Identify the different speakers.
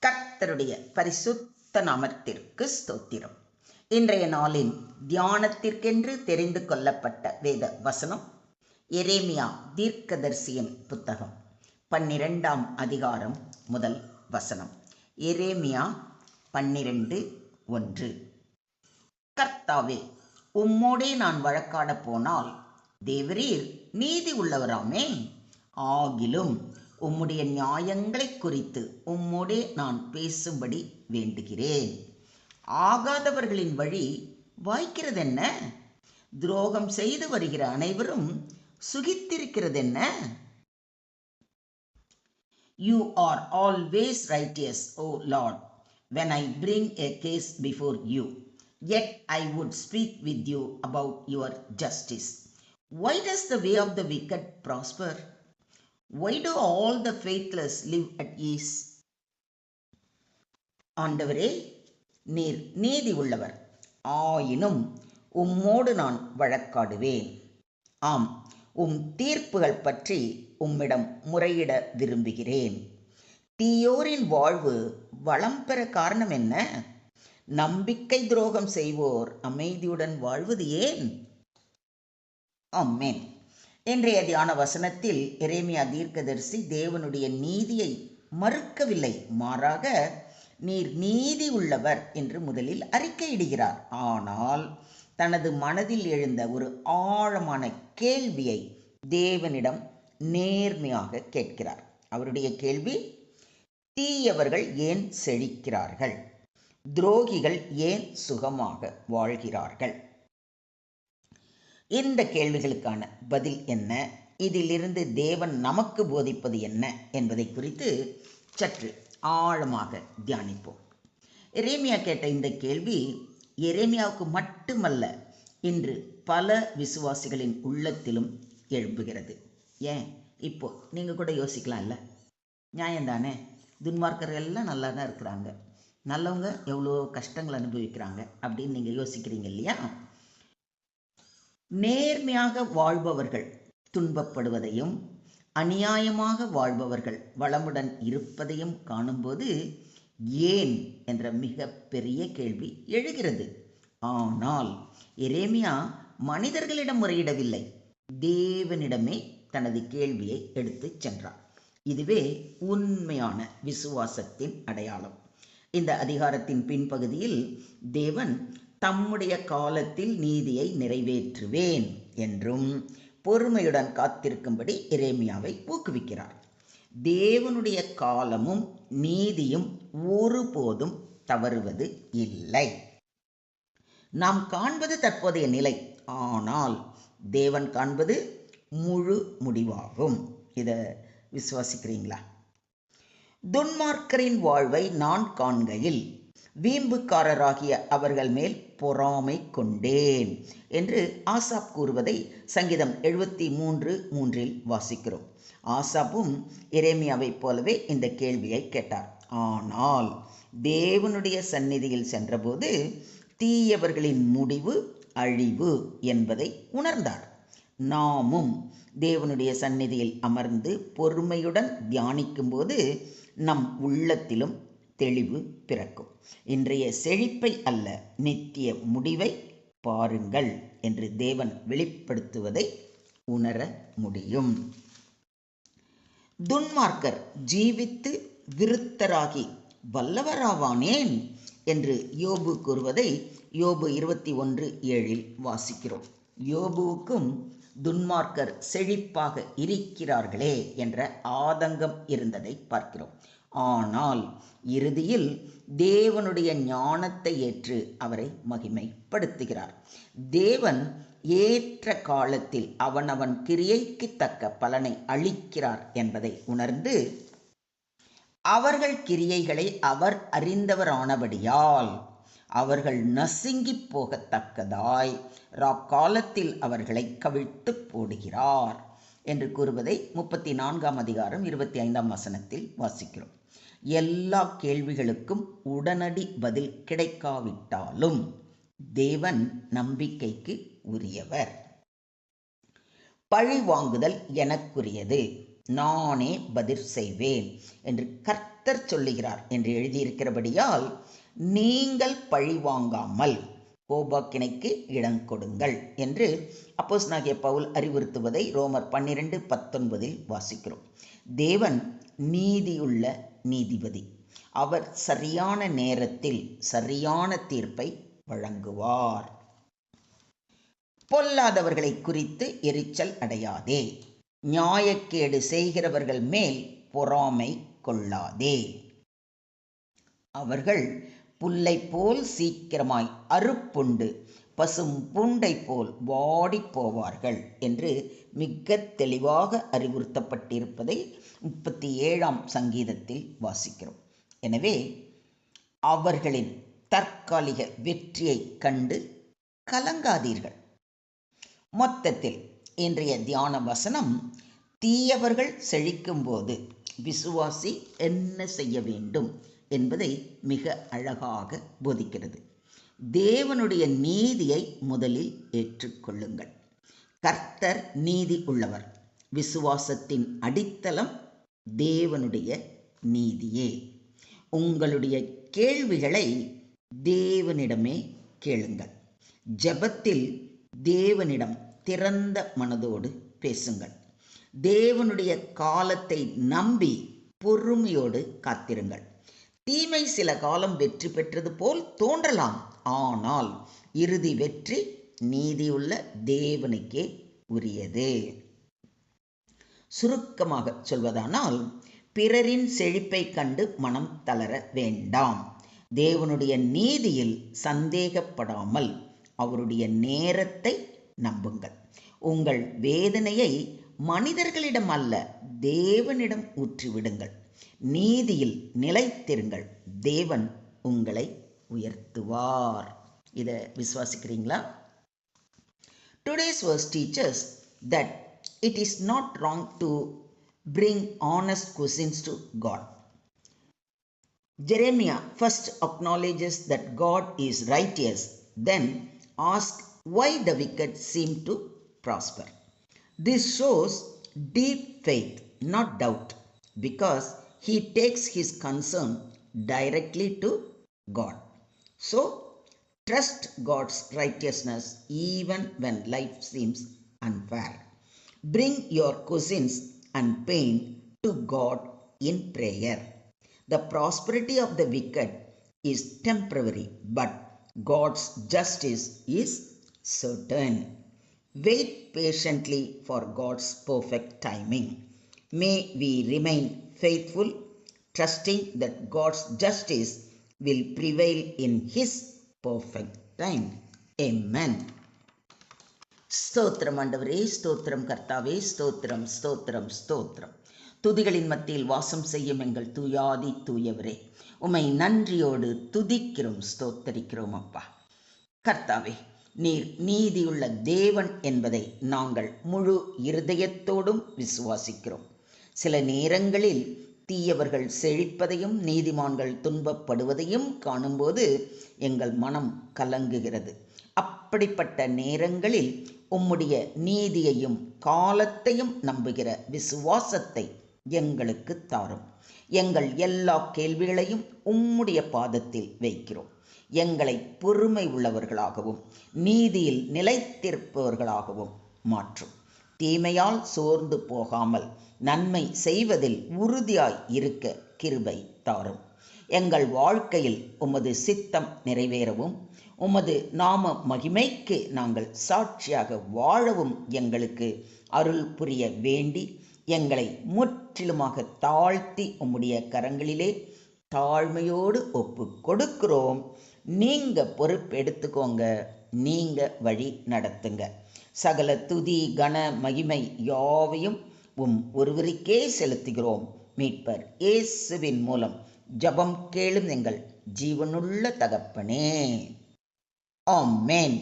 Speaker 1: கர்த்தருடைய பரிசுத்த நாமத்திற்கு ஸ்தோத்திரம். இன்றைய நாளின் தியானத்திற்கென்று தெரிந்து கொள்ளப்பட்ட வேத வசனம் எரேமியா தீர்க்கதரிசியின் புத்தகம் 12ஆம் அதிகாரம் முதல் வசனம். எரேமியா 12:1. கர்த்தாவே, உம்மோடே நான் வழக்காட போனால் தேவரீர் நீதி உள்ளவராமே. ஆகிலும் உம்முடைய நியாயங்களை குறித்து உம்மோடே நான் பேசும்படி வேண்டுகிறேன். ஆகாதவர்களின் வழி வாய்க்கிறதென்ன? துரோகம் செய்து வருகிற அனைவரும் சுகித்திருக்கிறதென்ன? You are always righteous, O Lord, when I bring a case before you. Yet I would speak with you about your justice. Why does the way of the wicked prosper? Why do all the faithless live at ease? ஆண்டவரே, நீர் நீதி உள்ளவர். ஆயினும் உம்மோடு நான் வழக்காடுவேன். ஆம், உம் தீர்ப்புகள் பற்றி உம்மிடம் முறையிட விரும்புகிறேன். தீயோரின் வாழ்வு வளம் பெற காரணம் என்ன? நம்பிக்கை துரோகம் செய்வோர் அமைதியுடன் வாழ்வது ஏன்? ஆமென். இன்றைய தியான வசனத்தில் எரேமியா தீர்க்கதரிசி தேவனுடைய நீதியை மறுக்கவில்லை, மாறாக நீர் நீதி உள்ளவர் என்று முதலில் அறிக்கையிடுகிறார். ஆனால் தனது மனதில் எழுந்த ஒரு ஆழமான கேள்வியை தேவனிடம் நேர்மையாக கேட்கிறார். அவருடைய கேள்வி, தீயவர்கள் ஏன் செழிக்கிறார்கள்? துரோகிகள் ஏன் சுகமாக வாழ்கிறார்கள்? இந்த கேள்விகளுக்கான பதில் என்ன? இதிலிருந்து தேவன் நமக்கு போதிப்பது என்ன என்பதை குறித்து சற்று ஆழமாக தியானிப்போம். எரேமியா கேட்ட இந்த கேள்வி எரேமியாவுக்கு மட்டுமல்ல, இன்று பல விசுவாசிகளின் உள்ளத்திலும் எழும்புகிறது. ஏன், இப்போ நீங்கள் கூட யோசிக்கலாம்ல, நியாயம்தானே? துன்மார்க்கர்கள் எல்லாம் நல்லா தான் இருக்கிறாங்க, நல்லவங்க எவ்வளோ கஷ்டங்கள் அனுபவிக்கிறாங்க அப்படின்னு நீங்கள் யோசிக்கிறீங்க இல்லையா? நேர்மையாக வாழ்பவர்கள் துன்பப்படுவதையும் அநியாயமாக வாழ்பவர்கள் வளமுடன் இருப்பதையும் காணும்போது ஏன் என்ற மிக பெரிய கேள்வி எழுகிறது. ஆனால் எரேமியா மனிதர்களிடம் முறையிடவில்லை, தேவனிடமே தனது கேள்வியை எடுத்துச் சென்றார். இதுவே உண்மையான விசுவாசத்தின் அடையாளம். இந்த அதிகாரத்தின் பின்பகுதியில் தேவன் தம்முடைய காலத்தில் நீதியை நிறைவேற்றுவேன் என்றும் பொறுமையுடன் காத்திருக்கும்படி எரேமியாவை ஊக்குவிக்கிறார். தேவனுடைய காலமும் நீதியும் ஒருபோதும் தவறுவது இல்லை. நாம் காண்பது தற்போதைய நிலை, ஆனால் தேவன் காண்பது முழு முடிவாகும். இதை விசுவாசிக்கிறீங்களா? துன்மார்க்கரின் வாழ்வை நான் காண்கையில் வீம்புக்காரராகிய அவர்கள் மேல் பொறாமை கொண்டேன் என்று ஆசாப் கூறுவதை சங்கீதம் 73:3 வாசிக்கிறோம். ஆசாப்பும் எரேமியாவைப் போலவே இந்த கேள்வியை கேட்டார். ஆனால் தேவனுடைய சந்நிதியில் சென்றபோது தீயவர்களின் முடிவு அழிவு என்பதை உணர்ந்தார். நாமும் தேவனுடைய சந்நிதியில் அமர்ந்து பொறுமையுடன் தியானிக்கும்போது நம் உள்ளத்திலும் தெளிவு பிறக்கும். இன்றைய செழிப்பை அல்ல, நித்திய முடிவை பாருங்கள் என்று தேவன் வெளிப்படுத்துவதை உணர முடியும். துன்மார்க்கர் ஜீவித்து விருத்தராகி வல்லவராவானேன் என்று யோபு கூறுவதை யோபு 21:7 வாசிக்கிறோம். யோபுவுக்கும் துன்மார்க்கர் செழிப்பாக இருக்கிறார்களே என்ற ஆதங்கம் இருந்ததை பார்க்கிறோம். ஆனால் இறுதியில் தேவனுடைய ஞானத்தை ஏற்று அவரை மகிமைப்படுத்துகிறார். தேவன் ஏற்ற காலத்தில் அவனவன் கிரியைக்கு தக்க பலனை அளிக்கிறார் என்பதை உணர்ந்து அவர்கள் கிரியைகளை அவர் அறிந்தவரானபடியால் அவர்கள் நசுங்கி போகத்தக்கதாய் ராக்காலத்தில் அவர்களை கவிழ்த்து போடுகிறார் என்று கூறுவதை 34ஆம் அதிகாரம் 25ஆம் வசனத்தில் வாசிக்கிறோம். எல்லா கேள்விகளுக்கும் உடனடி பதில் கிடைக்காவிட்டாலும் தேவன் நம்பிக்கைக்கு உரியவர். பழி வாங்குதல் எனக்குரியது, நானே பதில் செய்வேன் என்று கர்த்தர் சொல்லுகிறார் என்று எழுதியிருக்கிறபடியால் நீங்கள் பழிவாங்காமல் கோபாக்கினைக்கு இடம் கொடுங்கள் என்று அப்போஸ்தலனாகிய பவுல் அறிவுறுத்துவதை ரோமர் 12:19 வாசிக்கிறோம். தேவன் நீதியுள்ள நீதிபதி. அவர் சரியான நேரத்தில் சரியான தீர்ப்பை வழங்குவார். பொல்லாதவர்களை குறித்து எரிச்சல் அடையாதே. நியாயக்கேடு செய்கிறவர்கள் மேல் பொறாமை கொள்ளாதே. அவர்கள் புல்லை போல் சீக்கிரமாய் அறுப்புண்டு பசும் பூண்டை போல் வாடி போவார்கள் என்று மிக தெளிவாக அறிவுறுத்தப்பட்டிருப்பதை 37ஆம் சங்கீதத்தில் வாசிக்கிறோம். எனவே அவர்களின் தற்காலிக வெற்றியை கண்டு கலங்காதீர்கள். மொத்தத்தில் இன்றைய தியான வசனம் தீயவர்கள் செழிக்கும்போது விசுவாசி என்ன செய்ய வேண்டும் என்பதை மிக அழகாக போதிக்கிறது. தேவனுடைய நீதியை முதலில் ஏற்றுக்கொள்ளுங்கள். கர்த்தர் நீதி உள்ளவர். விசுவாசத்தின் அடித்தளம் தேவனுடைய நீதியே. உங்களுடைய கேள்விகளை தேவனிடமே கேளுங்கள். ஜெபத்தில் தேவனிடம் திறந்த மனதோடு பேசுங்கள். தேவனுடைய காலத்தை நம்பி பொறுமையோடு காத்திருங்கள். தீமை சில காலம் வெற்றி பெற்றது போல் தோன்றலாம், ஆனால் இறுதி வெற்றி நீதியுள்ள தேவனுக்கே உரியது. சுருக்கமாக சொல்வதானால், பிறரின் செழிப்பை கண்டு மனம் தளர வேண்டாம். தேவனுடைய நீதியில் சந்தேகப்படாமல் அவருடைய நேரத்தை நம்புங்கள். உங்கள் வேதனையை மனிதர்களிடம் அல்ல, தேவனிடம் ஊற்றிவிடுங்கள். நீதியில் நிலைத்திருங்கள். தேவன் உங்களை உயர்த்துவார். இதை விசுவாசிக்கிறீங்களா? Today's verse teaches that it is not wrong to bring honest questions to God. Jeremiah first acknowledges that God is righteous, then asks why the wicked seem to prosper. This shows deep faith, not doubt, because he takes his concern directly to God. So, trust God's righteousness even when life seems unfair. Bring your questions and pain to God in prayer. The prosperity of the wicked is temporary, but God's justice is certain. Wait patiently for God's perfect timing. May we remain faithful, trusting that God's justice will prevail in His perfect time. Amen. ஸ்தோத்திரம் ஆண்டவரே, ஸ்தோத்திரம் கர்த்தாவே, ஸ்தோத்திரம் ஸ்தோத்திரம் ஸ்தோத்திரம். துதிகளின் மத்தியில் வாசம் செய்யும் எங்கள் தூயாதி தூயவரே, உம்மை நன்றியோடு துதிக்கிறோம், ஸ்தோத்தரிக்கிறோம் அப்பா. கர்த்தாவே, நீர் நீதியுள்ள தேவன் என்பதை நாங்கள் முழு இருதயத்தோடும் விசுவாசிக்கிறோம். சில நேரங்களில் தீயவர்கள் செழிப்பதையும் நீதிமான்கள் துன்பப்படுவதையும் காணும்போது எங்கள் மனம் கலங்குகிறது. அப்படிப்பட்ட நேரங்களில் உம்முடைய நீதியையும் காலத்தையும் நம்புகிற விசுவாசத்தை எங்களுக்கு தாரும். எங்கள் எல்லா கேள்விகளையும் உம்முடைய பாதத்தில் வைக்கிறோம். எங்களை பொறுமை உள்ளவர்களாகவும் நீதியில் நிலைத்திருப்பவர்களாகவும் மாற்றும். தீமையால் சோர்ந்து போகாமல் நன்மை செய்வதில் உறுதியாய் இருக்க கிருபை தாரும். எங்கள் வாழ்க்கையில் உமது சித்தம் நிறைவேறவும் உமது நாம மகிமைக்கு நாங்கள் சாட்சியாக வாழவும் எங்களுக்கு அருள் புரிய வேண்டி எங்களை முற்றிலுமாக தாழ்த்தி உம்முடைய கரங்களிலே தாழ்மையோடு ஒப்பு கொடுக்கிறோம். நீங்க பொறுப்பெடுத்துக்கோங்க, நீங்க வழி நடத்துங்க. சகல துதி கன மகிமை யாவையும் ஒருவருக்கே செலுத்துகிறோம். மீட்பர் இயேசுவின் மூலம் ஜெபம் கேளும் எங்கள் ஜீவனுள்ள தகப்பனே. ஆமென்.